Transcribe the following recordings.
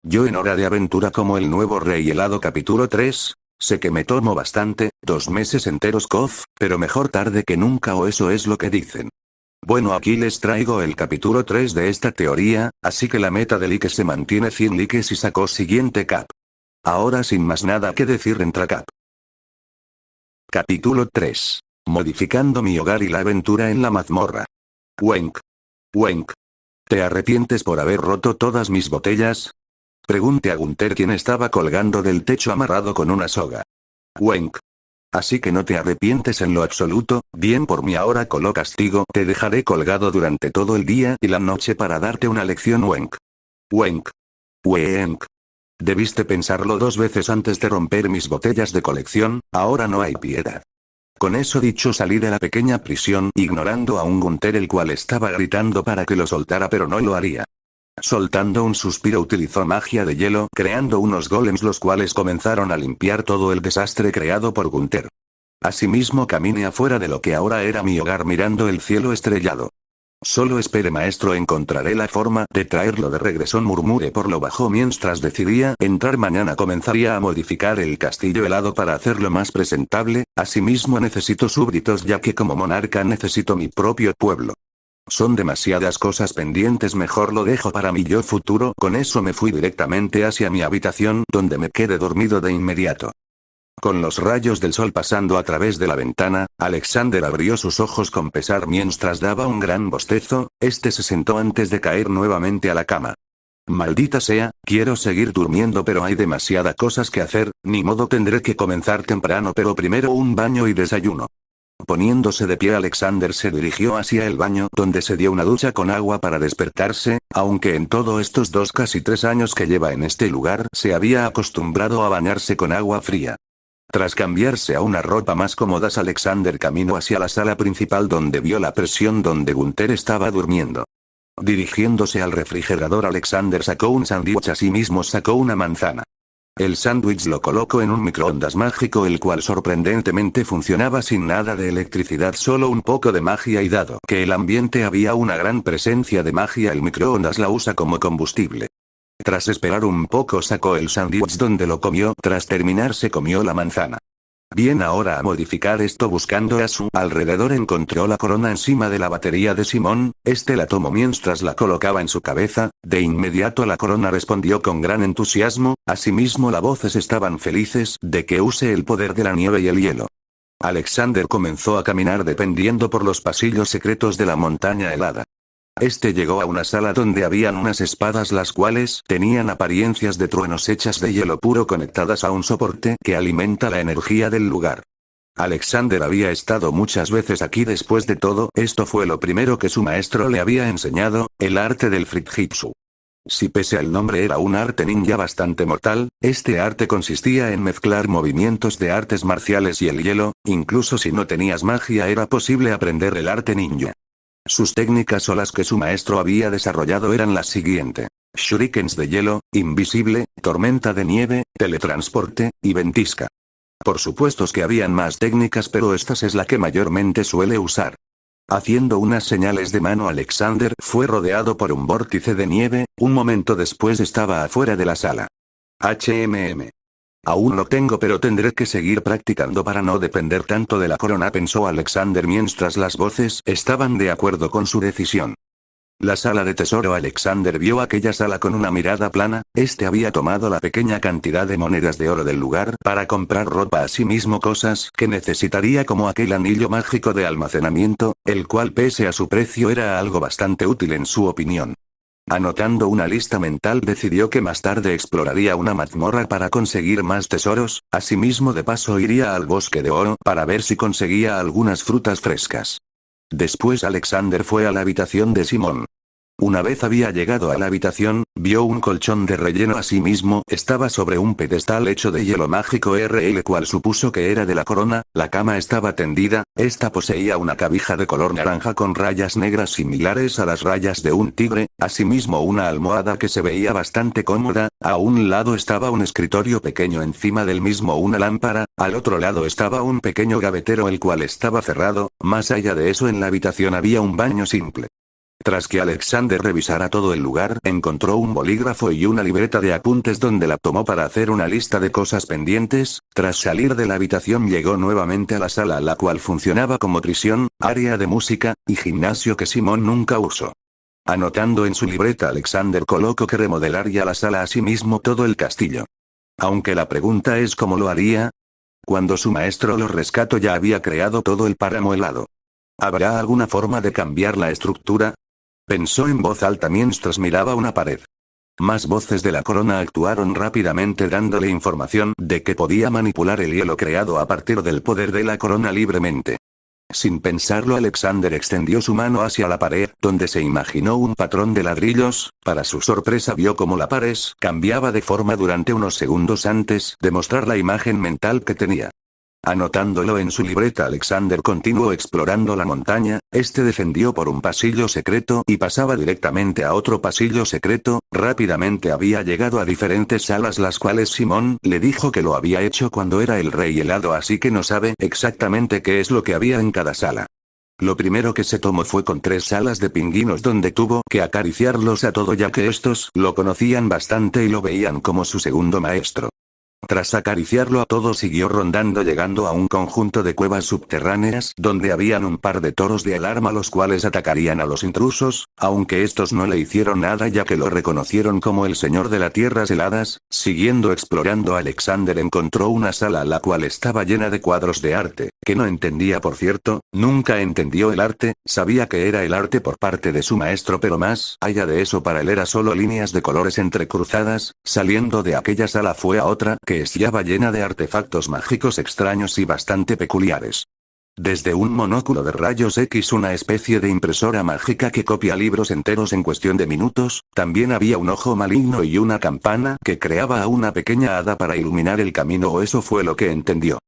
Yo en Hora de Aventura como el nuevo rey helado capítulo 3. Sé que me tomo bastante, 2 meses enteros pero mejor tarde que nunca o eso es lo que dicen. Bueno, aquí les traigo el capítulo 3 de esta teoría, así que la meta de likes se mantiene 100 likes y sacó siguiente cap. Ahora sin más nada que decir entra cap. Capítulo 3. Modificando mi hogar y la aventura en la mazmorra. Wenk. Wenk. ¿Te arrepientes por haber roto todas mis botellas? Pregunté a Gunther, quien estaba colgando del techo amarrado con una soga. Wenk. Así que no te arrepientes en lo absoluto. Bien por mí, ahora colo castigo, te dejaré colgado durante todo el día y la noche para darte una lección. Wenk. Wenk. Wenk. Debiste pensarlo 2 veces antes de romper mis botellas de colección, ahora no hay piedad. Con eso dicho salí de la pequeña prisión ignorando a un Gunther el cual estaba gritando para que lo soltara, pero no lo haría. Soltando un suspiro utilizó magia de hielo creando unos golems los cuales comenzaron a limpiar todo el desastre creado por Gunther. Asimismo caminé afuera de lo que ahora era mi hogar mirando el cielo estrellado. Solo espere maestro, encontraré la forma de traerlo de regreso, murmuré por lo bajo mientras decidía entrar. Mañana comenzaría a modificar el castillo helado para hacerlo más presentable, asimismo necesito súbditos ya que como monarca necesito mi propio pueblo. Son demasiadas cosas pendientes, mejor lo dejo para mi yo futuro. Con eso me fui directamente hacia mi habitación donde me quedé dormido de inmediato. Con los rayos del sol pasando a través de la ventana, Alexander abrió sus ojos con pesar mientras daba un gran bostezo. Este se sentó antes de caer nuevamente a la cama. Maldita sea, quiero seguir durmiendo pero hay demasiadas cosas que hacer, ni modo, tendré que comenzar temprano, pero primero un baño y desayuno. Poniéndose de pie, Alexander se dirigió hacia el baño donde se dio una ducha con agua para despertarse, aunque en todos estos casi 3 años que lleva en este lugar se había acostumbrado a bañarse con agua fría. Tras cambiarse a una ropa más cómodas, Alexander caminó hacia la sala principal donde vio la prisión donde Gunther estaba durmiendo. Dirigiéndose al refrigerador, Alexander sacó un sándwich, asimismo sacó una manzana. El sándwich lo colocó en un microondas mágico el cual sorprendentemente funcionaba sin nada de electricidad, solo un poco de magia, y dado que el ambiente había una gran presencia de magia el microondas la usa como combustible. Tras esperar un poco sacó el sándwich donde lo comió, tras terminar se comió la manzana. Bien, ahora a modificar esto. Buscando a su alrededor encontró la corona encima de la batería de Simón, este la tomó mientras la colocaba en su cabeza, de inmediato la corona respondió con gran entusiasmo, asimismo las voces estaban felices de que use el poder de la nieve y el hielo. Alexander comenzó a caminar dependiendo por los pasillos secretos de la montaña helada. Este llegó a una sala donde habían unas espadas las cuales tenían apariencias de truenos hechas de hielo puro conectadas a un soporte que alimenta la energía del lugar. Alexander había estado muchas veces aquí. Después de todo, esto fue lo primero que su maestro le había enseñado, el arte del Frijitsu. Si pese al nombre era un arte ninja bastante mortal, este arte consistía en mezclar movimientos de artes marciales y el hielo, incluso si no tenías magia era posible aprender el arte ninja. Sus técnicas o las que su maestro había desarrollado eran las siguientes: shurikens de hielo, invisible, tormenta de nieve, teletransporte, y ventisca. Por supuesto que habían más técnicas, pero esta es la que mayormente suele usar. Haciendo unas señales de mano, Alexander fue rodeado por un vórtice de nieve, un momento después estaba afuera de la sala. Aún lo tengo, pero tendré que seguir practicando para no depender tanto de la corona, pensó Alexander mientras las voces estaban de acuerdo con su decisión. La sala de tesoro. Alexander vio aquella sala con una mirada plana, este había tomado la pequeña cantidad de monedas de oro del lugar para comprar ropa, asimismo cosas que necesitaría como aquel anillo mágico de almacenamiento, el cual pese a su precio era algo bastante útil en su opinión. Anotando una lista mental decidió que más tarde exploraría una mazmorra para conseguir más tesoros, asimismo de paso iría al bosque de oro para ver si conseguía algunas frutas frescas. Después Alexander fue a la habitación de Simón. Una vez había llegado a la habitación, vio un colchón de relleno, asimismo estaba sobre un pedestal hecho de hielo mágico el cual supuso que era de la corona. La cama estaba tendida, esta poseía una cobija de color naranja con rayas negras similares a las rayas de un tigre, asimismo una almohada que se veía bastante cómoda, a un lado estaba un escritorio pequeño, encima del mismo una lámpara, al otro lado estaba un pequeño gavetero el cual estaba cerrado, más allá de eso en la habitación había un baño simple. Tras que Alexander revisara todo el lugar, encontró un bolígrafo y una libreta de apuntes donde la tomó para hacer una lista de cosas pendientes. Tras salir de la habitación llegó nuevamente a la sala, la cual funcionaba como prisión, área de música, y gimnasio que Simón nunca usó. Anotando en su libreta, Alexander colocó que remodelaría la sala, asimismo todo el castillo. Aunque la pregunta es ¿cómo lo haría? Cuando su maestro lo rescató ya había creado todo el páramo helado. ¿Habrá alguna forma de cambiar la estructura? Pensó en voz alta mientras miraba una pared. Más voces de la corona actuaron rápidamente dándole información de que podía manipular el hielo creado a partir del poder de la corona libremente. Sin pensarlo, Alexander extendió su mano hacia la pared, donde se imaginó un patrón de ladrillos. Para su sorpresa vio cómo la pared cambiaba de forma durante unos segundos antes de mostrar la imagen mental que tenía. Anotándolo en su libreta, Alexander continuó explorando la montaña. Descendió por un pasillo secreto y pasaba directamente a otro pasillo secreto. Rápidamente había llegado a diferentes salas, las cuales Simón le dijo que lo había hecho cuando era el rey helado, así que no sabe exactamente qué es lo que había en cada sala. Lo primero que se tomó fue con 3 salas de pingüinos donde tuvo que acariciarlos a todo, ya que estos lo conocían bastante y lo veían como su segundo maestro. Tras acariciarlo a todo siguió rondando, llegando a un conjunto de cuevas subterráneas donde habían un par de toros de alarma los cuales atacarían a los intrusos, aunque estos no le hicieron nada ya que lo reconocieron como el señor de las tierras heladas. Siguiendo explorando, Alexander encontró una sala la cual estaba llena de cuadros de arte, que no entendía. Por cierto, nunca entendió el arte, sabía que era el arte por parte de su maestro, pero más allá de eso para él era solo líneas de colores entrecruzadas. Saliendo de aquella sala fue a otra que estaba llena de artefactos mágicos extraños y bastante peculiares. Desde un monóculo de rayos X, una especie de impresora mágica que copia libros enteros en cuestión de minutos, también había un ojo maligno y una campana que creaba a una pequeña hada para iluminar el camino, o eso fue lo que entendió.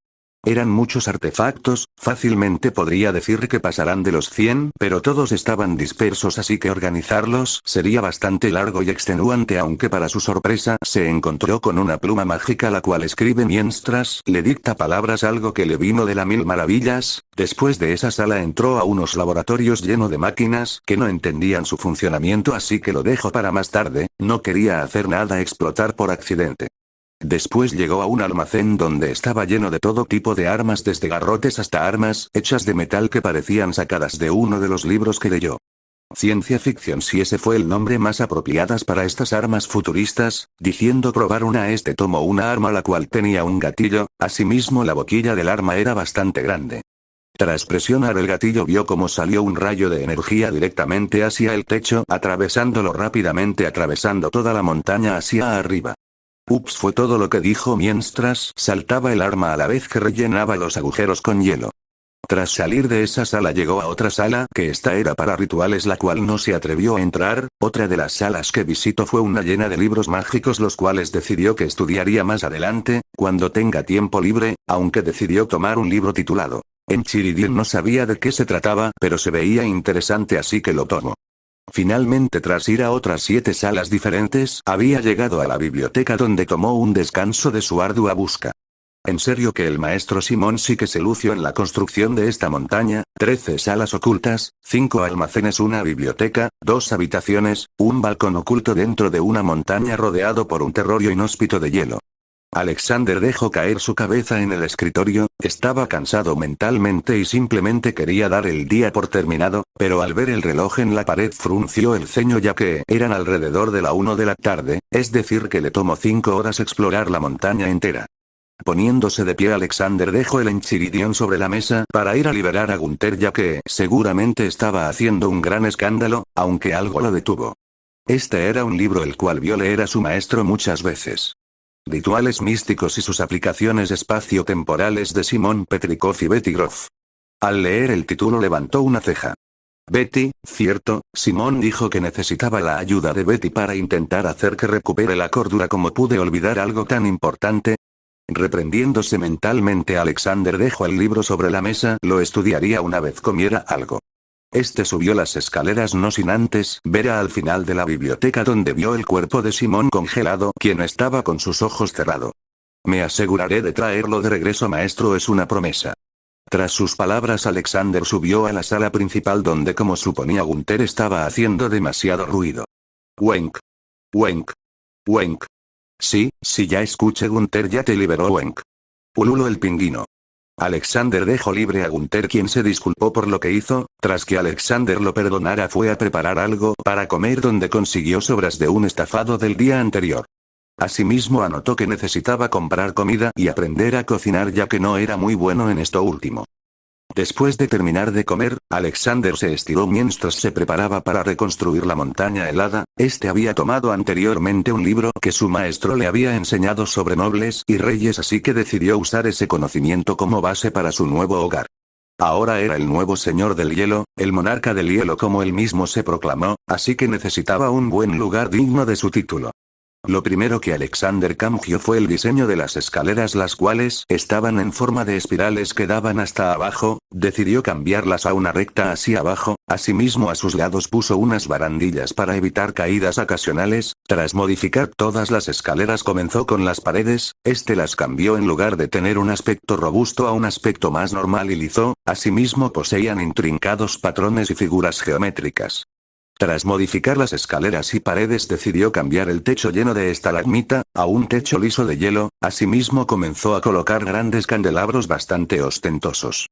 Eran muchos artefactos, fácilmente podría decir que pasarán de los 100, pero todos estaban dispersos, así que organizarlos sería bastante largo y extenuante, aunque para su sorpresa se encontró con una pluma mágica la cual escribe mientras le dicta palabras, algo que le vino de la mil maravillas. Después de esa sala entró a unos laboratorios llenos de máquinas que no entendían su funcionamiento, así que lo dejó para más tarde, no quería hacer nada explotar por accidente. Después llegó a un almacén donde estaba lleno de todo tipo de armas, desde garrotes hasta armas hechas de metal que parecían sacadas de uno de los libros que leyó. Ciencia ficción, si ese fue el nombre más apropiadas para estas armas futuristas, diciendo probar una. Tomó una arma la cual tenía un gatillo, asimismo la boquilla del arma era bastante grande. Tras presionar el gatillo vio cómo salió un rayo de energía directamente hacia el techo, atravesándolo rápidamente, atravesando toda la montaña hacia arriba. Ups, fue todo lo que dijo mientras saltaba el arma a la vez que rellenaba los agujeros con hielo. Tras salir de esa sala llegó a otra sala que esta era para rituales, la cual no se atrevió a entrar. Otra de las salas que visitó fue una llena de libros mágicos, los cuales decidió que estudiaría más adelante, cuando tenga tiempo libre, aunque decidió tomar un libro titulado Enchiridion. No sabía de qué se trataba, pero se veía interesante, así que lo tomó. Finalmente, tras ir a otras 7 salas diferentes, había llegado a la biblioteca donde tomó un descanso de su ardua busca. En serio que el maestro Simón sí que se lució en la construcción de esta montaña. 13 salas ocultas, 5 almacenes, una biblioteca, 2 habitaciones, un balcón oculto dentro de una montaña rodeado por un terrorio inhóspito de hielo. Alexander dejó caer su cabeza en el escritorio, estaba cansado mentalmente y simplemente quería dar el día por terminado, pero al ver el reloj en la pared frunció el ceño, ya que eran alrededor de la 1 de la tarde, es decir que le tomó 5 horas explorar la montaña entera. Poniéndose de pie, Alexander dejó el Enchiridion sobre la mesa para ir a liberar a Gunther, ya que seguramente estaba haciendo un gran escándalo, aunque algo lo detuvo. Este era un libro el cual vio leer a su maestro muchas veces. Rituales místicos y sus aplicaciones espacio-temporales, de Simón Petrikov y Betty Groff. Al leer el título levantó una ceja. Betty, cierto, Simón dijo que necesitaba la ayuda de Betty para intentar hacer que recupere la cordura. ¿Cómo pude olvidar algo tan importante? Reprendiéndose mentalmente, Alexander dejó el libro sobre la mesa, lo estudiaría una vez comiera algo. Subió las escaleras no sin antes ver al final de la biblioteca, donde vio el cuerpo de Simón congelado, quien estaba con sus ojos cerrados. Me aseguraré de traerlo de regreso, maestro, es una promesa. Tras sus palabras, Alexander subió a la sala principal donde, como suponía Gunther, estaba haciendo demasiado ruido. Wenk. Wenk. Wenk. Sí, ya escuché, Gunther ya te liberó, Wenk. Ululó el pingüino. Alexander dejó libre a Gunther, quien se disculpó por lo que hizo. Tras que Alexander lo perdonara, fue a preparar algo para comer, donde consiguió sobras de un estafado del día anterior. Asimismo anotó que necesitaba comprar comida y aprender a cocinar, ya que no era muy bueno en esto último. Después de terminar de comer, Alexander se estiró mientras se preparaba para reconstruir la montaña helada. Este había tomado anteriormente un libro que su maestro le había enseñado sobre nobles y reyes, así que decidió usar ese conocimiento como base para su nuevo hogar. Ahora era el nuevo señor del hielo, el monarca del hielo como él mismo se proclamó, así que necesitaba un buen lugar digno de su título. Lo primero que Alexander cambió fue el diseño de las escaleras, las cuales estaban en forma de espirales que daban hasta abajo. Decidió cambiarlas a una recta hacia abajo. Asimismo, a sus lados puso unas barandillas para evitar caídas ocasionales. Tras modificar todas las escaleras, comenzó con las paredes. Las cambió, en lugar de tener un aspecto robusto a un aspecto más normal y liso. Asimismo, poseían intrincados patrones y figuras geométricas. Tras modificar las escaleras y paredes, decidió cambiar el techo lleno de estalagmita a un techo liso de hielo. Asimismo, comenzó a colocar grandes candelabros bastante ostentosos.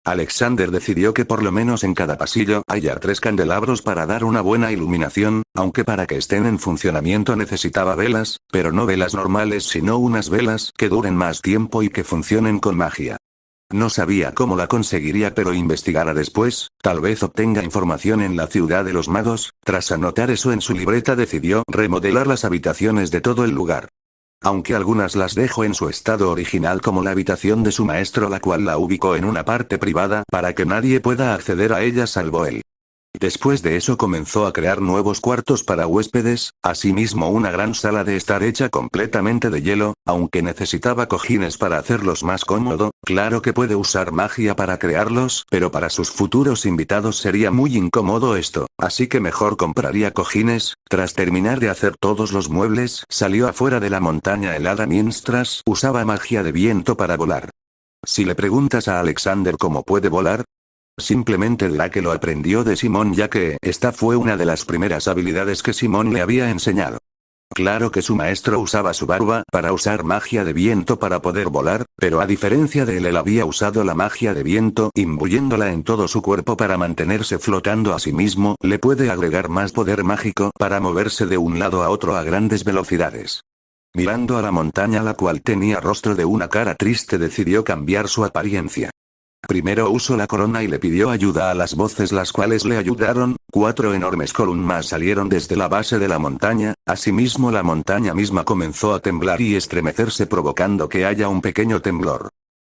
Alexander decidió que por lo menos en cada pasillo haya 3 candelabros para dar una buena iluminación, aunque para que estén en funcionamiento necesitaba velas, pero no velas normales, sino unas velas que duren más tiempo y que funcionen con magia. No sabía cómo la conseguiría, pero investigará después. Tal vez obtenga información en la ciudad de los magos. Tras anotar eso en su libreta, decidió remodelar las habitaciones de todo el lugar. Aunque algunas las dejó en su estado original, como la habitación de su maestro, la cual la ubicó en una parte privada para que nadie pueda acceder a ella salvo él. Después de eso comenzó a crear nuevos cuartos para huéspedes, asimismo una gran sala de estar hecha completamente de hielo, aunque necesitaba cojines para hacerlos más cómodo. Claro que puede usar magia para crearlos, pero para sus futuros invitados sería muy incómodo esto, así que mejor compraría cojines. Tras terminar de hacer todos los muebles, salió afuera de la montaña helada mientras usaba magia de viento para volar. Si le preguntas a Alexander cómo puede volar, simplemente dirá que lo aprendió de Simón, ya que esta fue una de las primeras habilidades que Simón le había enseñado. Claro que su maestro usaba su barba para usar magia de viento para poder volar, pero a diferencia de él había usado la magia de viento imbuyéndola en todo su cuerpo para mantenerse flotando. Asimismo, le puede agregar más poder mágico para moverse de un lado a otro a grandes velocidades. Mirando a la montaña, la cual tenía rostro de una cara triste, decidió cambiar su apariencia. Primero usó la corona y le pidió ayuda a las voces, las cuales le ayudaron. 4 enormes columnas salieron desde la base de la montaña. Asimismo, la montaña misma comenzó a temblar y estremecerse, provocando que haya un pequeño temblor.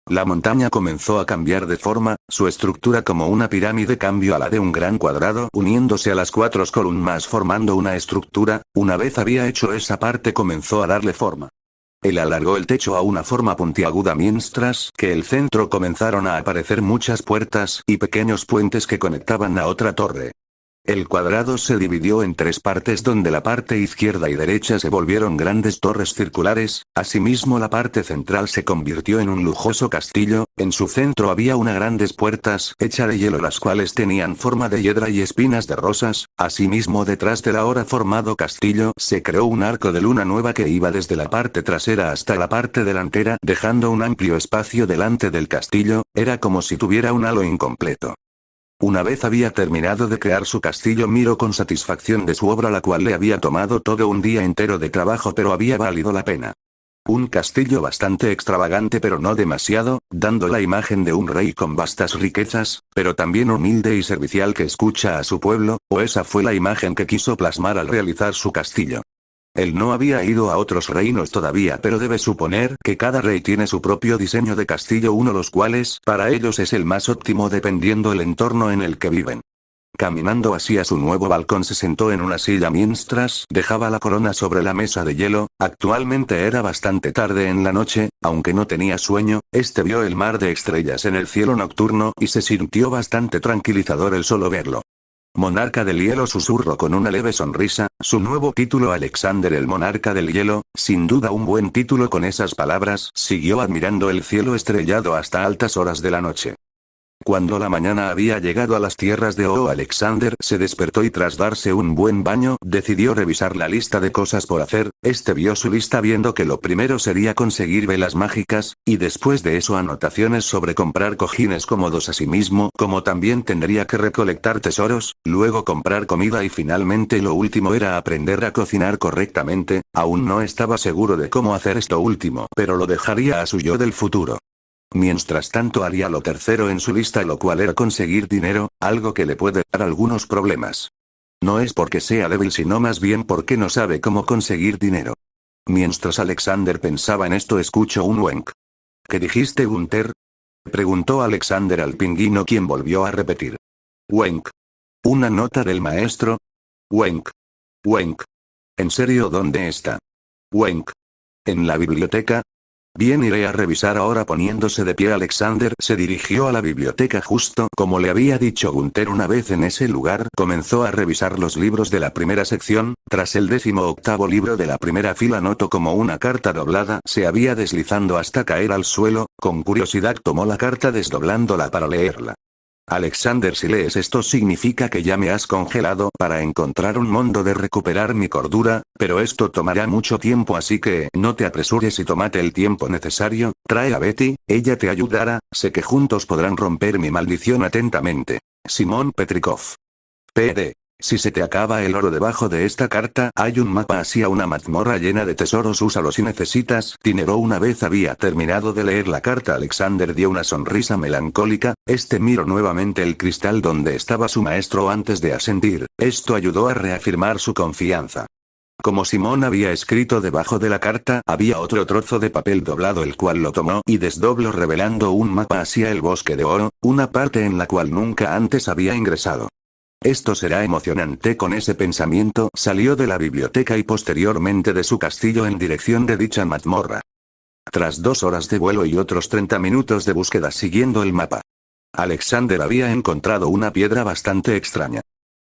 La montaña comenzó a cambiar de forma, su estructura como una pirámide cambió a la de un gran cuadrado, uniéndose a las 4 columnas formando una estructura. Una vez había hecho esa parte, comenzó a darle forma. Él alargó el techo a una forma puntiaguda, mientras que el centro comenzaron a aparecer muchas puertas y pequeños puentes que conectaban a otra torre. El cuadrado se dividió en 3 partes, donde la parte izquierda y derecha se volvieron grandes torres circulares. Asimismo, la parte central se convirtió en un lujoso castillo. En su centro había unas grandes puertas hechas de hielo, las cuales tenían forma de hiedra y espinas de rosas. Asimismo, detrás del ahora formado castillo se creó un arco de luna nueva que iba desde la parte trasera hasta la parte delantera, dejando un amplio espacio delante del castillo. Era como si tuviera un halo incompleto. Una vez había terminado de crear su castillo, miró con satisfacción de su obra, la cual le había tomado todo un día entero de trabajo, pero había valido la pena. Un castillo bastante extravagante, pero no demasiado, dando la imagen de un rey con vastas riquezas, pero también humilde y servicial que escucha a su pueblo, o esa fue la imagen que quiso plasmar al realizar su castillo. Él no había ido a otros reinos todavía, pero debe suponer que cada rey tiene su propio diseño de castillo, uno de los cuales para ellos es el más óptimo dependiendo el entorno en el que viven. Caminando hacia su nuevo balcón, se sentó en una silla mientras dejaba la corona sobre la mesa de hielo. Actualmente era bastante tarde en la noche, aunque no tenía sueño. Vio el mar de estrellas en el cielo nocturno y se sintió bastante tranquilizador el solo verlo. Monarca del hielo, susurró con una leve sonrisa. Su nuevo título, Alexander el monarca del hielo, sin duda un buen título. Con esas palabras, siguió admirando el cielo estrellado hasta altas horas de la noche. Cuando la mañana había llegado a las tierras de Oo, Alexander se despertó y tras darse un buen baño, decidió revisar la lista de cosas por hacer. Vio su lista viendo que lo primero sería conseguir velas mágicas, y después de eso anotaciones sobre comprar cojines cómodos a sí mismo, como también tendría que recolectar tesoros, luego comprar comida y finalmente lo último era aprender a cocinar correctamente. Aún no estaba seguro de cómo hacer esto último, pero lo dejaría a su yo del futuro. Mientras tanto haría lo tercero en su lista, lo cual era conseguir dinero, algo que le puede dar algunos problemas. No es porque sea débil sino más bien porque no sabe cómo conseguir dinero. Mientras Alexander pensaba en esto escuchó un Wenk. ¿Qué dijiste, Gunther? Preguntó Alexander al pingüino, quien volvió a repetir. Wenk. ¿Una nota del maestro? Wenk. Wenk. ¿En serio dónde está? Wenk. ¿En la biblioteca? Bien, iré a revisar ahora. Poniéndose de pie, Alexander se dirigió a la biblioteca justo como le había dicho Gunther. Una vez en ese lugar, comenzó a revisar los libros de la primera sección. Tras el 18º libro de la primera fila notó como una carta doblada se había deslizando hasta caer al suelo. Con curiosidad tomó la carta desdoblándola para leerla. Alexander, si lees esto significa que ya me has congelado para encontrar un modo de recuperar mi cordura, pero esto tomará mucho tiempo, así que no te apresures y tómate el tiempo necesario. Trae a Betty, ella te ayudará, sé que juntos podrán romper mi maldición. Atentamente. Simón Petrikov. PD. Si se te acaba el oro debajo de esta carta, hay un mapa hacia una mazmorra llena de tesoros, úsalo si necesitas dinero. Una vez había terminado de leer la carta, Alexander dio una sonrisa melancólica. Miró nuevamente el cristal donde estaba su maestro antes de asentir. Esto ayudó a reafirmar su confianza. Como Simón había escrito debajo de la carta, había otro trozo de papel doblado, el cual lo tomó y desdobló revelando un mapa hacia el bosque de oro, una parte en la cual nunca antes había ingresado. Esto será emocionante. Con ese pensamiento salió de la biblioteca y posteriormente de su castillo en dirección de dicha mazmorra. Tras 2 horas de vuelo y otros 30 minutos de búsqueda siguiendo el mapa, Alexander había encontrado una piedra bastante extraña.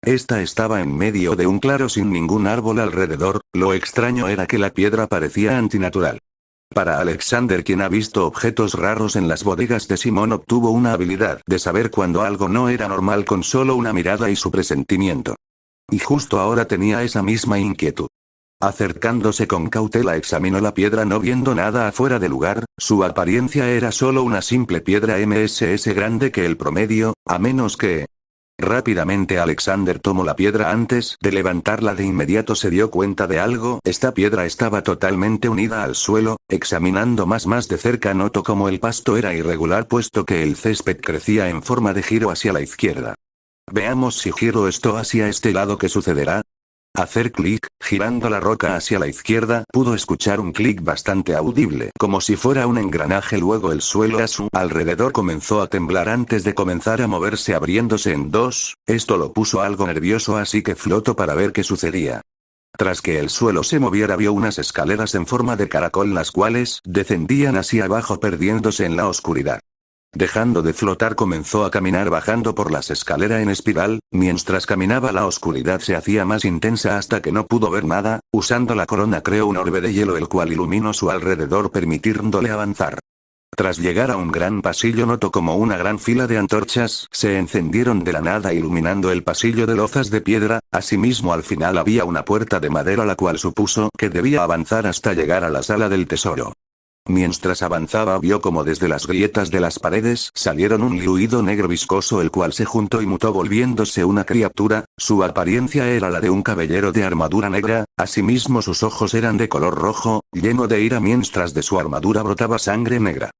Esta estaba en medio de un claro sin ningún árbol alrededor. Lo extraño era que la piedra parecía antinatural. Para Alexander, quien ha visto objetos raros en las bodegas de Simón, obtuvo una habilidad de saber cuando algo no era normal con solo una mirada y su presentimiento. Y justo ahora tenía esa misma inquietud. Acercándose con cautela examinó la piedra, no viendo nada afuera de lugar. Su apariencia era solo una simple piedra MSS grande que el promedio, a menos que... Rápidamente Alexander tomó la piedra. Antes de levantarla de inmediato se dio cuenta de algo. Esta piedra estaba totalmente unida al suelo. Examinando más de cerca notó como el pasto era irregular, puesto que el césped crecía en forma de giro hacia la izquierda. Veamos si giro esto hacia este lado, ¿qué sucederá? Hacer clic, girando la roca hacia la izquierda, pudo escuchar un clic bastante audible, como si fuera un engranaje. Luego el suelo a su alrededor comenzó a temblar antes de comenzar a moverse, abriéndose en dos. Esto lo puso algo nervioso, así que flotó para ver qué sucedía. Tras que el suelo se moviera, vio unas escaleras en forma de caracol, las cuales descendían hacia abajo perdiéndose en la oscuridad. Dejando de flotar comenzó a caminar bajando por las escaleras en espiral. Mientras caminaba la oscuridad se hacía más intensa hasta que no pudo ver nada. Usando la corona creó un orbe de hielo el cual iluminó su alrededor permitiéndole avanzar. Tras llegar a un gran pasillo notó como una gran fila de antorchas se encendieron de la nada iluminando el pasillo de lozas de piedra. Asimismo al final había una puerta de madera, la cual supuso que debía avanzar hasta llegar a la sala del tesoro. Mientras avanzaba vio como desde las grietas de las paredes salieron un fluido negro viscoso, el cual se juntó y mutó volviéndose una criatura. Su apariencia era la de un caballero de armadura negra, asimismo sus ojos eran de color rojo, lleno de ira, mientras de su armadura brotaba sangre negra.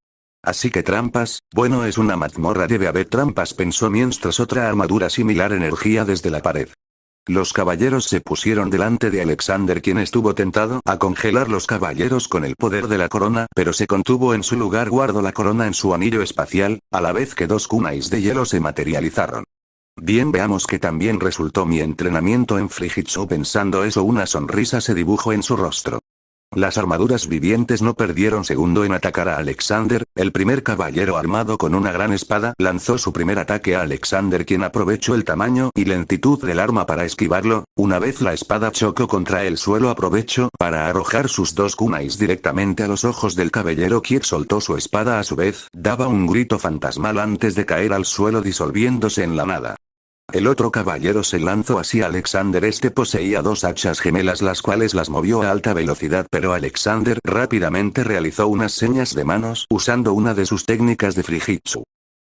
Así que trampas, bueno, es una mazmorra, debe haber trampas, pensó mientras otra armadura similar emergía desde la pared. Los caballeros se pusieron delante de Alexander, quien estuvo tentado a congelar los caballeros con el poder de la corona, pero se contuvo. En su lugar guardó la corona en su anillo espacial, a la vez que 2 kunais de hielo se materializaron. Bien, veamos que también resultó mi entrenamiento en Fujitsu. Pensando eso, una sonrisa se dibujó en su rostro. Las armaduras vivientes no perdieron segundo en atacar a Alexander. El primer caballero armado con una gran espada lanzó su primer ataque a Alexander, quien aprovechó el tamaño y lentitud del arma para esquivarlo. Una vez la espada chocó contra el suelo, aprovechó para arrojar sus dos kunais directamente a los ojos del caballero, quien soltó su espada. A su vez, daba un grito fantasmal antes de caer al suelo, disolviéndose en la nada. El otro caballero se lanzó hacia Alexander. Este poseía dos hachas gemelas, las cuales las movió a alta velocidad, pero Alexander rápidamente realizó unas señas de manos usando una de sus técnicas de Fujitsu.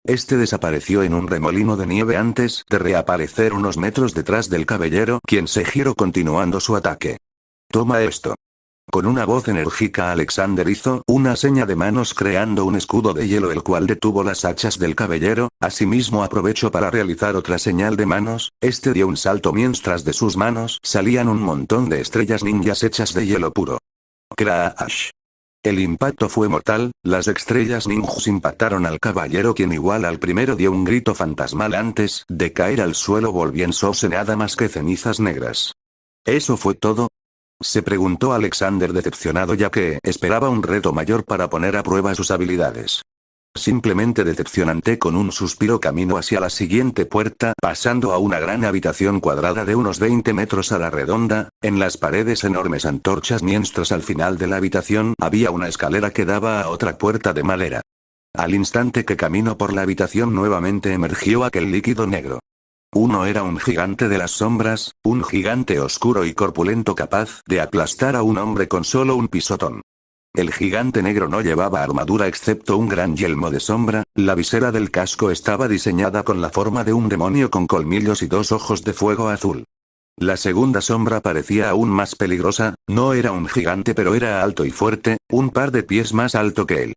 Este desapareció en un remolino de nieve antes de reaparecer unos metros detrás del caballero, quien se giró continuando su ataque. «Toma esto». Con una voz enérgica, Alexander hizo una seña de manos creando un escudo de hielo, el cual detuvo las hachas del caballero. Asimismo aprovechó para realizar otra señal de manos. Este dio un salto mientras de sus manos salían un montón de estrellas ninjas hechas de hielo puro. Crash. El impacto fue mortal. Las estrellas ninjas impactaron al caballero, quien igual al primero dio un grito fantasmal antes de caer al suelo, volviéndose nada más que cenizas negras. ¿Eso fue todo?, se preguntó Alexander, decepcionado, ya que esperaba un reto mayor para poner a prueba sus habilidades. Simplemente decepcionante. Con un suspiro caminó hacia la siguiente puerta, pasando a una gran habitación cuadrada de unos 20 metros a la redonda, en las paredes enormes antorchas, mientras al final de la habitación había una escalera que daba a otra puerta de madera. Al instante que caminó por la habitación, nuevamente emergió aquel líquido negro. Uno era un gigante de las sombras, un gigante oscuro y corpulento capaz de aplastar a un hombre con solo un pisotón. El gigante negro no llevaba armadura excepto un gran yelmo de sombra. La visera del casco estaba diseñada con la forma de un demonio con colmillos y dos ojos de fuego azul. La segunda sombra parecía aún más peligrosa. No era un gigante, pero era alto y fuerte, un par de pies más alto que él.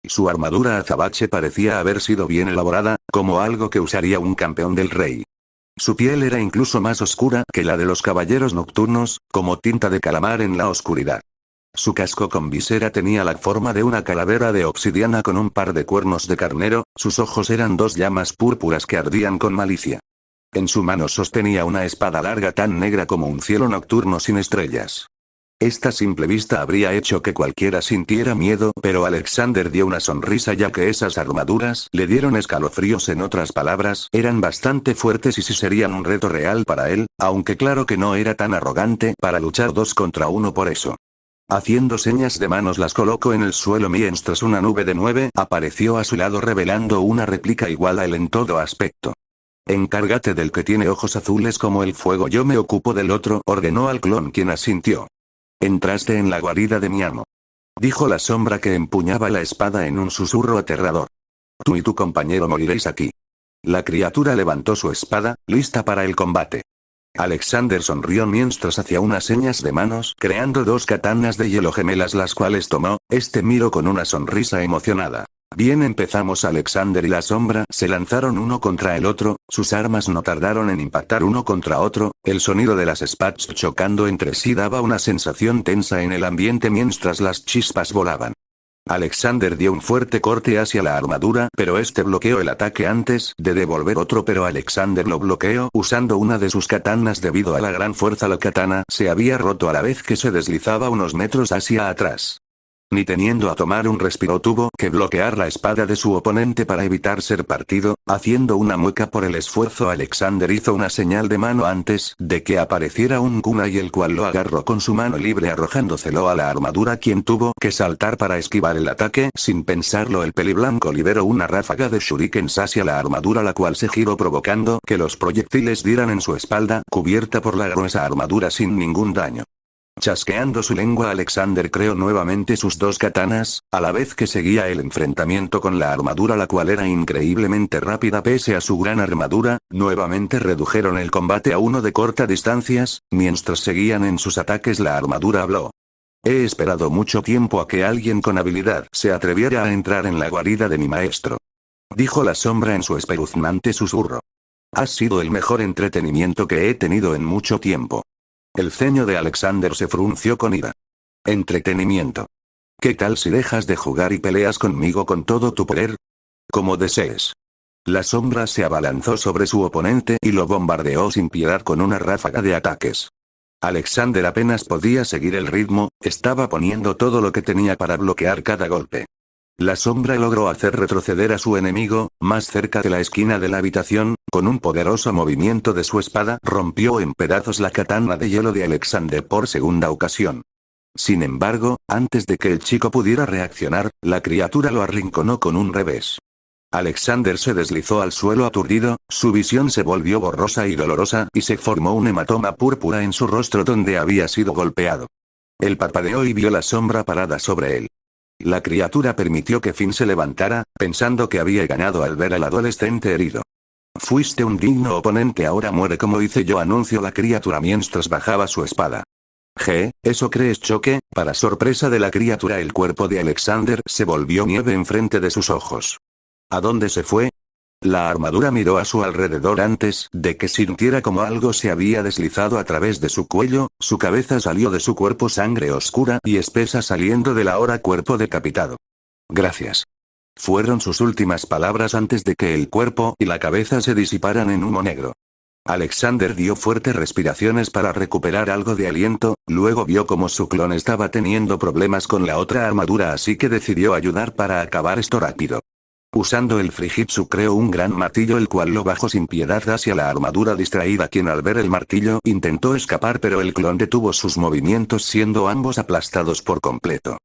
Su armadura azabache parecía haber sido bien elaborada, como algo que usaría un campeón del rey. Su piel era incluso más oscura que la de los caballeros nocturnos, como tinta de calamar en la oscuridad. Su casco con visera tenía la forma de una calavera de obsidiana con un par de cuernos de carnero. Sus ojos eran dos llamas púrpuras que ardían con malicia. En su mano sostenía una espada larga tan negra como un cielo nocturno sin estrellas. Esta simple vista habría hecho que cualquiera sintiera miedo, pero Alexander dio una sonrisa, ya que esas armaduras le dieron escalofríos. En otras palabras, eran bastante fuertes y sí serían un reto real para él, aunque claro que no era tan arrogante para luchar 2 contra 1 por eso. Haciendo señas de manos, las colocó en el suelo mientras una nube de nieve apareció a su lado, revelando una réplica igual a él en todo aspecto. «Encárgate del que tiene ojos azules como el fuego, yo me ocupo del otro», ordenó al clon, quien asintió. «Entraste en la guarida de mi amo», dijo la sombra que empuñaba la espada en un susurro aterrador. «Tú y tu compañero moriréis aquí». La criatura levantó su espada, lista para el combate. Alexander sonrió mientras hacía unas señas de manos, creando 2 katanas de hielo gemelas, las cuales tomó. Este miró con una sonrisa emocionada. «Bien, empezamos». Alexander y la sombra se lanzaron uno contra el otro. Sus armas no tardaron en impactar uno contra otro. El sonido de las espadas chocando entre sí daba una sensación tensa en el ambiente mientras las chispas volaban. Alexander dio un fuerte corte hacia la armadura, pero este bloqueó el ataque antes de devolver otro, pero Alexander lo bloqueó usando una de sus katanas. Debido a la gran fuerza, la katana se había roto a la vez que se deslizaba unos metros hacia atrás. Ni teniendo a tomar un respiro, tuvo que bloquear la espada de su oponente para evitar ser partido. Haciendo una mueca por el esfuerzo, Alexander hizo una señal de mano antes de que apareciera un kunai, el cual lo agarró con su mano libre arrojándoselo a la armadura, quien tuvo que saltar para esquivar el ataque. Sin pensarlo, el peliblanco liberó una ráfaga de shurikens hacia la armadura, la cual se giró provocando que los proyectiles dieran en su espalda, cubierta por la gruesa armadura sin ningún daño. Chasqueando su lengua, Alexander creó nuevamente sus 2 katanas, a la vez que seguía el enfrentamiento con la armadura, la cual era increíblemente rápida pese a su gran armadura. Nuevamente redujeron el combate a uno de corta distancias. Mientras seguían en sus ataques, la armadura habló. «He esperado mucho tiempo a que alguien con habilidad se atreviera a entrar en la guarida de mi maestro», dijo la sombra en su espeluznante susurro. «Has sido el mejor entretenimiento que he tenido en mucho tiempo». El ceño de Alexander se frunció con ira. «¿Entretenimiento? ¿Qué tal si dejas de jugar y peleas conmigo con todo tu poder? Como desees». La sombra se abalanzó sobre su oponente y lo bombardeó sin piedad con una ráfaga de ataques. Alexander apenas podía seguir el ritmo, estaba poniendo todo lo que tenía para bloquear cada golpe. La sombra logró hacer retroceder a su enemigo, más cerca de la esquina de la habitación, con un poderoso movimiento de su espada rompió en pedazos la katana de hielo de Alexander por segunda ocasión. Sin embargo, antes de que el chico pudiera reaccionar, la criatura lo arrinconó con un revés. Alexander se deslizó al suelo aturdido, su visión se volvió borrosa y dolorosa y se formó un hematoma púrpura en su rostro donde había sido golpeado. Él parpadeó y vio la sombra parada sobre él. La criatura permitió que Finn se levantara, pensando que había ganado al ver al adolescente herido. Fuiste un digno oponente, ahora muere como hice yo, anunció la criatura mientras bajaba su espada. ¿Eso crees, Choque? Para sorpresa de la criatura, el cuerpo de Alexander se volvió nieve enfrente de sus ojos. ¿A dónde se fue? La armadura miró a su alrededor antes de que sintiera como algo se había deslizado a través de su cuello, su cabeza salió de su cuerpo, sangre oscura y espesa saliendo del ahora cuerpo decapitado. Gracias. Fueron sus últimas palabras antes de que el cuerpo y la cabeza se disiparan en humo negro. Alexander dio fuertes respiraciones para recuperar algo de aliento, luego vio como su clon estaba teniendo problemas con la otra armadura, así que decidió ayudar para acabar esto rápido. Usando el Fujitsu creó un gran martillo el cual lo bajó sin piedad hacia la armadura distraída, quien al ver el martillo intentó escapar pero el clon detuvo sus movimientos siendo ambos aplastados por completo.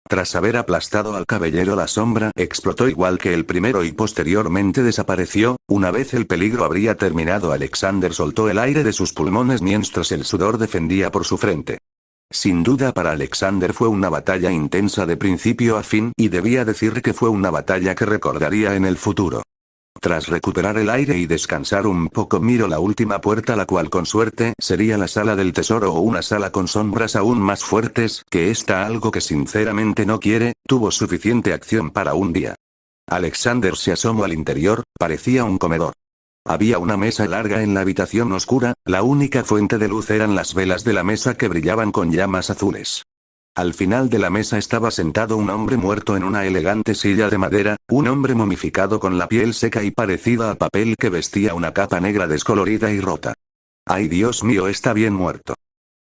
Tras haber aplastado al caballero, la sombra explotó igual que el primero y posteriormente desapareció. Una vez el peligro habría terminado, Alexander soltó el aire de sus pulmones mientras el sudor defendía por su frente. Sin duda para Alexander fue una batalla intensa de principio a fin y debía decir que fue una batalla que recordaría en el futuro. Tras recuperar el aire y descansar un poco, miró la última puerta, la cual con suerte sería la sala del tesoro o una sala con sombras aún más fuertes que esta, algo que sinceramente no quiere. Tuvo suficiente acción para un día. Alexander se asomó al interior, parecía un comedor. Había una mesa larga en la habitación oscura, la única fuente de luz eran las velas de la mesa que brillaban con llamas azules. Al final de la mesa estaba sentado un hombre muerto en una elegante silla de madera, un hombre momificado con la piel seca y parecida a papel que vestía una capa negra descolorida y rota. ¡Ay, Dios mío, está bien muerto!,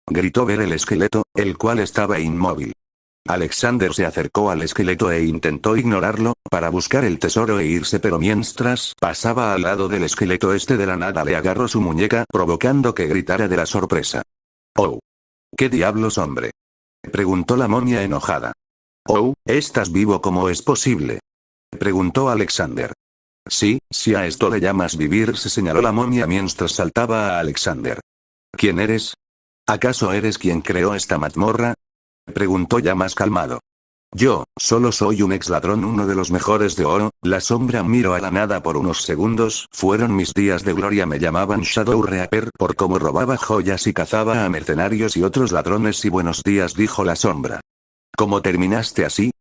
gritó ver el esqueleto, el cual estaba inmóvil. Alexander se acercó al esqueleto e intentó ignorarlo, para buscar el tesoro e irse, pero mientras pasaba al lado del esqueleto de la nada le agarró su muñeca provocando que gritara de la sorpresa. ¡Oh! ¿Qué diablos, hombre?, preguntó la momia enojada. «Oh, ¿estás vivo? ¿Cómo es posible?», preguntó Alexander. Sí, si a esto le llamas vivir, se señaló la momia mientras saltaba a Alexander. ¿Quién eres? ¿Acaso eres quien creó esta mazmorra?, preguntó ya más calmado. Yo, solo soy un ex ladrón, uno de los mejores de oro. La sombra miró a la nada por unos segundos. Fueron mis días de gloria, me llamaban Shadow Reaper por cómo robaba joyas y cazaba a mercenarios y otros ladrones. Y buenos días, dijo la sombra. ¿Cómo terminaste así?,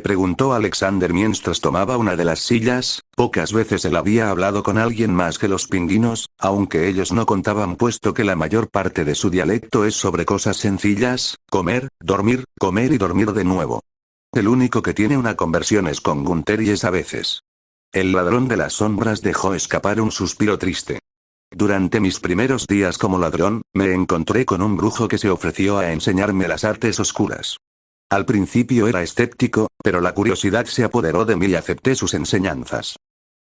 preguntó Alexander mientras tomaba una de las sillas. Pocas veces él había hablado con alguien más que los pingüinos, aunque ellos no contaban, puesto que la mayor parte de su dialecto es sobre cosas sencillas: comer, dormir, comer y dormir de nuevo. El único que tiene una conversión es con Gunther y es a veces. El ladrón de las sombras dejó escapar un suspiro triste. Durante mis primeros días como ladrón, me encontré con un brujo que se ofreció a enseñarme las artes oscuras. Al principio era escéptico, pero la curiosidad se apoderó de mí y acepté sus enseñanzas.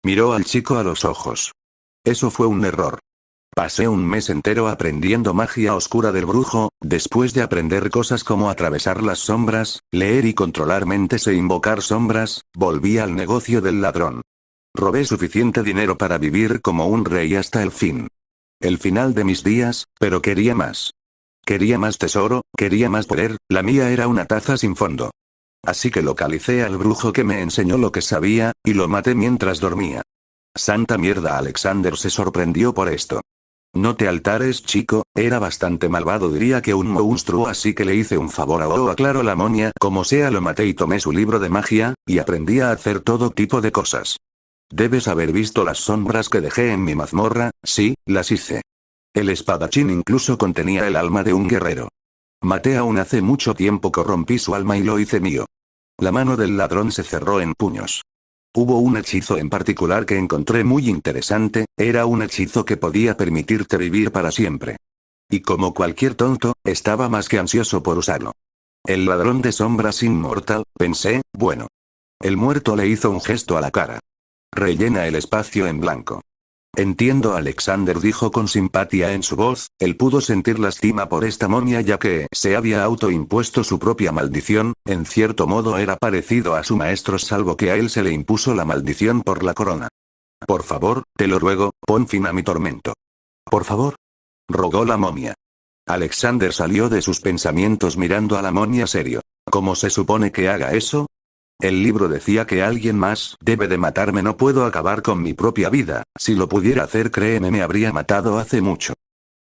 Miró al chico a los ojos. Eso fue un error. Pasé un mes entero aprendiendo magia oscura del brujo, después de aprender cosas como atravesar las sombras, leer y controlar mentes e invocar sombras, volví al negocio del ladrón. Robé suficiente dinero para vivir como un rey hasta el fin. El final de mis días, pero quería más. Quería más tesoro, quería más poder, la mía era una taza sin fondo. Así que localicé al brujo que me enseñó lo que sabía, y lo maté mientras dormía. Santa mierda, Alexander se sorprendió por esto. No te alteres, chico, era bastante malvado, diría que un monstruo, así que le hice un favor a aclaró la moña. Como sea, lo maté y tomé su libro de magia, y aprendí a hacer todo tipo de cosas. Debes haber visto las sombras que dejé en mi mazmorra. Sí, las hice. El espadachín incluso contenía el alma de un guerrero. Maté aún hace mucho tiempo, corrompí su alma y lo hice mío. La mano del ladrón se cerró en puños. Hubo un hechizo en particular que encontré muy interesante, era un hechizo que podía permitirte vivir para siempre. Y como cualquier tonto, estaba más que ansioso por usarlo. El ladrón de sombras inmortal, pensé, bueno. El muerto le hizo un gesto a la cara. Rellena el espacio en blanco. Entiendo, Alexander dijo con simpatía en su voz. Él pudo sentir lástima por esta momia ya que se había autoimpuesto su propia maldición. En cierto modo era parecido a su maestro, salvo que a él se le impuso la maldición por la corona. Por favor, te lo ruego, pon fin a mi tormento. Por favor, rogó la momia. Alexander salió de sus pensamientos mirando a la momia serio. ¿Cómo se supone que haga eso? El libro decía que alguien más debe de matarme. No puedo acabar con mi propia vida. Si lo pudiera hacer, créeme, me habría matado hace mucho.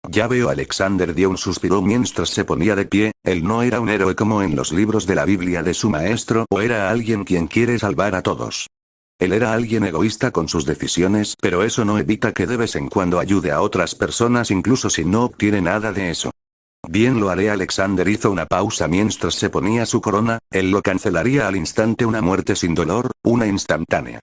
Ya veo. Alexander dio un suspiro mientras se ponía de pie. Él no era un héroe como en los libros de la Biblia de su maestro, o era alguien quien quiere salvar a todos. Él era alguien egoísta con sus decisiones, pero eso no evita que de vez en cuando ayude a otras personas incluso si no obtiene nada de eso. Bien, lo haré. Alexander hizo una pausa mientras se ponía su corona. Él lo cancelaría al instante, una muerte sin dolor, una instantánea.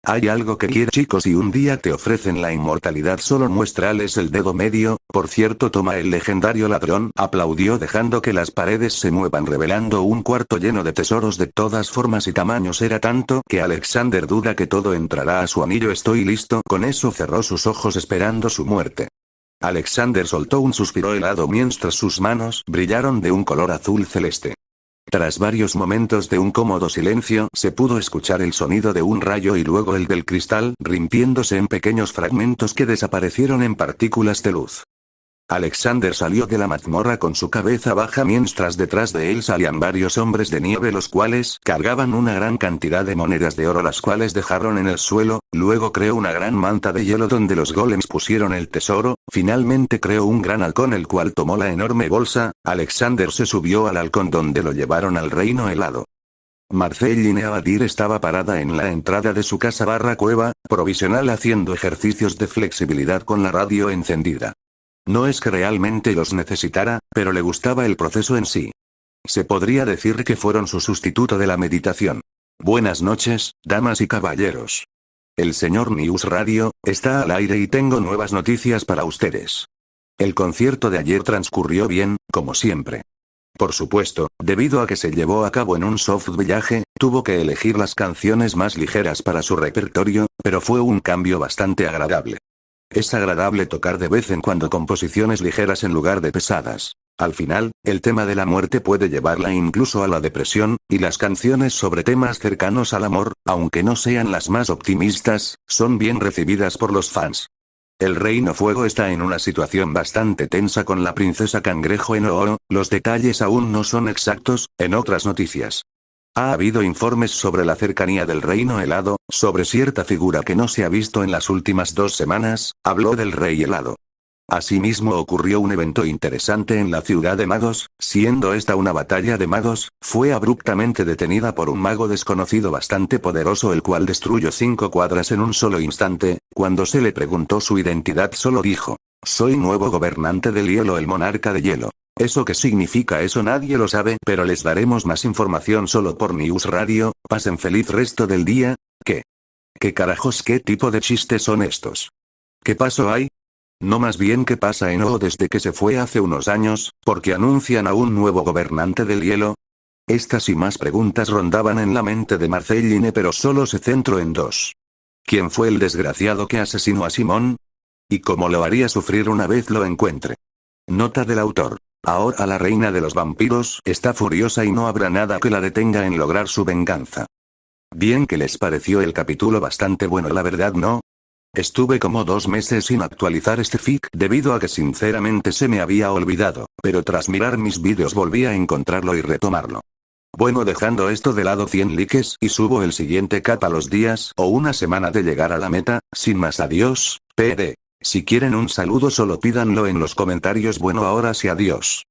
Hay algo que quiere, chicos, y un día te ofrecen la inmortalidad, solo muéstrales el dedo medio. Por cierto, toma. El legendario ladrón aplaudió dejando que las paredes se muevan, revelando un cuarto lleno de tesoros de todas formas y tamaños. Era tanto que Alexander duda que todo entrará a su anillo. Estoy listo. Con eso cerró sus ojos esperando su muerte. Alexander soltó un suspiro helado mientras sus manos brillaron de un color azul celeste. Tras varios momentos de un cómodo silencio, se pudo escuchar el sonido de un rayo y luego el del cristal, rompiéndose en pequeños fragmentos que desaparecieron en partículas de luz. Alexander salió de la mazmorra con su cabeza baja mientras detrás de él salían varios hombres de nieve, los cuales cargaban una gran cantidad de monedas de oro, las cuales dejaron en el suelo. Luego creó una gran manta de hielo donde los golems pusieron el tesoro. Finalmente creó un gran halcón, el cual tomó la enorme bolsa. Alexander se subió al halcón donde lo llevaron al reino helado. Marceline Abadir estaba parada en la entrada de su casa cueva provisional haciendo ejercicios de flexibilidad con la radio encendida. No es que realmente los necesitara, pero le gustaba el proceso en sí. Se podría decir que fueron su sustituto de la meditación. Buenas noches, damas y caballeros. El señor News Radio está al aire y tengo nuevas noticias para ustedes. El concierto de ayer transcurrió bien, como siempre. Por supuesto, debido a que se llevó a cabo en un soft viaje, tuvo que elegir las canciones más ligeras para su repertorio, pero fue un cambio bastante agradable. Es agradable tocar de vez en cuando composiciones ligeras en lugar de pesadas. Al final, el tema de la muerte puede llevarla incluso a la depresión, y las canciones sobre temas cercanos al amor, aunque no sean las más optimistas, son bien recibidas por los fans. El Reino Fuego está en una situación bastante tensa con la princesa Cangrejo en oro. Los detalles aún no son exactos. En otras noticias, ha habido informes sobre la cercanía del Reino Helado, sobre cierta figura que no se ha visto en las últimas 2 semanas, habló del Rey Helado. Asimismo ocurrió un evento interesante en la ciudad de magos, siendo esta una batalla de magos, fue abruptamente detenida por un mago desconocido bastante poderoso, el cual destruyó 5 cuadras en un solo instante. Cuando se le preguntó su identidad solo dijo: soy nuevo gobernante del hielo, el monarca de hielo. ¿Eso qué significa? Eso nadie lo sabe, pero les daremos más información solo por News Radio. Pasen feliz resto del día. ¿Qué? ¿Qué carajos? ¿Qué tipo de chistes son estos? ¿Qué pasó ahí? No, más bien qué pasa en O desde que se fue hace unos años, porque anuncian a un nuevo gobernante del hielo. Estas y más preguntas rondaban en la mente de Marceline, pero solo se centró en 2. ¿Quién fue el desgraciado que asesinó a Simón? ¿Y cómo lo haría sufrir una vez lo encuentre? Nota del autor. Ahora la reina de los vampiros está furiosa y no habrá nada que la detenga en lograr su venganza. Bien, ¿qué les pareció el capítulo? Bastante bueno, la verdad, ¿no? Estuve como 2 meses sin actualizar este fic debido a que sinceramente se me había olvidado, pero tras mirar mis vídeos volví a encontrarlo y retomarlo. Bueno, dejando esto de lado, 100 likes y subo el siguiente cat a los días o una semana de llegar a la meta. Sin más, adiós, PD. Si quieren un saludo solo pídanlo en los comentarios. Bueno, ahora sí, adiós.